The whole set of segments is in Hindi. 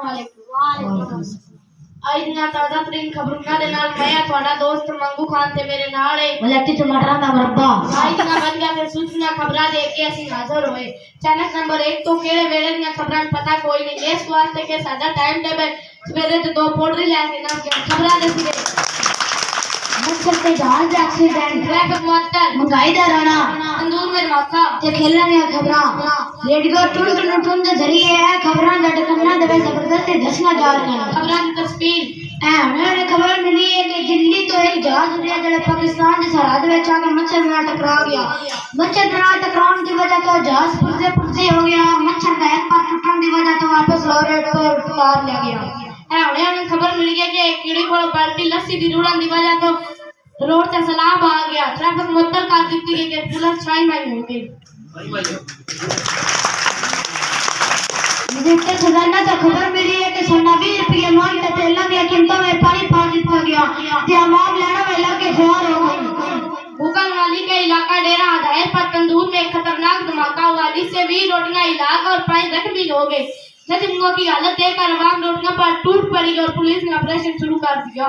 वालेकुम। आज ना ताजा तरीन खबरों दे नाल मैं ਤੁਹਾਡਾ दोस्त मंगू खान ते मेरे नाल है मलट्टी टमाटर दा मुरब्बा। आज ना बन गया ते सूचना खबरां दे के ਅਸੀਂ हाजिर होए। चैनल नंबर 1 तो केड़े वेले दी खबरां पता कोई नहीं, इस वास्ते के साडा टाइम टेबल सवेरे ते 2 पोडरी लेके ना खबरां दसदे। मच्छर ते जहाज दा एक्सीडेंट, ट्रैफिक मुअत्तल, महंगाई दा राना, तंदूर में मौका ते खेलने दी खबरां। रेडियो टुन दे जरिए है खबरां दा टकना दे जबरदस्त दसना जा रहे हैं। खबरां दी तस्वीर हमें खबर मिली है कि दिल्ली तो एक जहाज उड़िया जो पाकिस्तान की सरहद में आकर मच्छर में टकरा गया। मच्छर में टकराने की वजह तो जहाज पुर्जे हो गया। मच्छर का एक पार टूटने की वजह तो वापस लॉरेट पर उतार लिया गया। हमें खबर मिली है कि एक कीड़ी को बाल्टी लस्सी की रुड़न की वजह तो रोड से सैलाब आ गया। ट्रैफिक मुअत्तल कर दी गई कि पुलिस छाई माई हो गई। मुझे खजाना तो खबर मिली है कि सोना 20 रुपये मोल के तेलों की कीमतों में पानी पा दिया गया ते आवाम लेने वाले के ख्याल हो गई। भूकंप वाली के इलाका डेरा हदायत पर तंदूर में एक खतरनाक धमाका हुआ जिससे 20 रोटियां इलाक और 5 जख्मी हो गए। जख्मियों की हालत देखकर आवाम रोटियों पर टूट पड़ी और पुलिस ने ऑपरेशन शुरू कर दिया।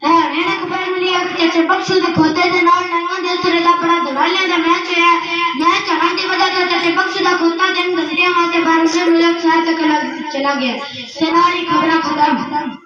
मैंने खबर मिली है कि चाचा बख्शू के खोते दे नाल नंगा दिल तेरे दा बड़ा दवालियां दा मैच है। मैच हरन की वजह से चाचा बख्शू दा खोता दिन गजरिया वास्ते बारिश में शहर तक चला गया। सारी खबरें खत्म।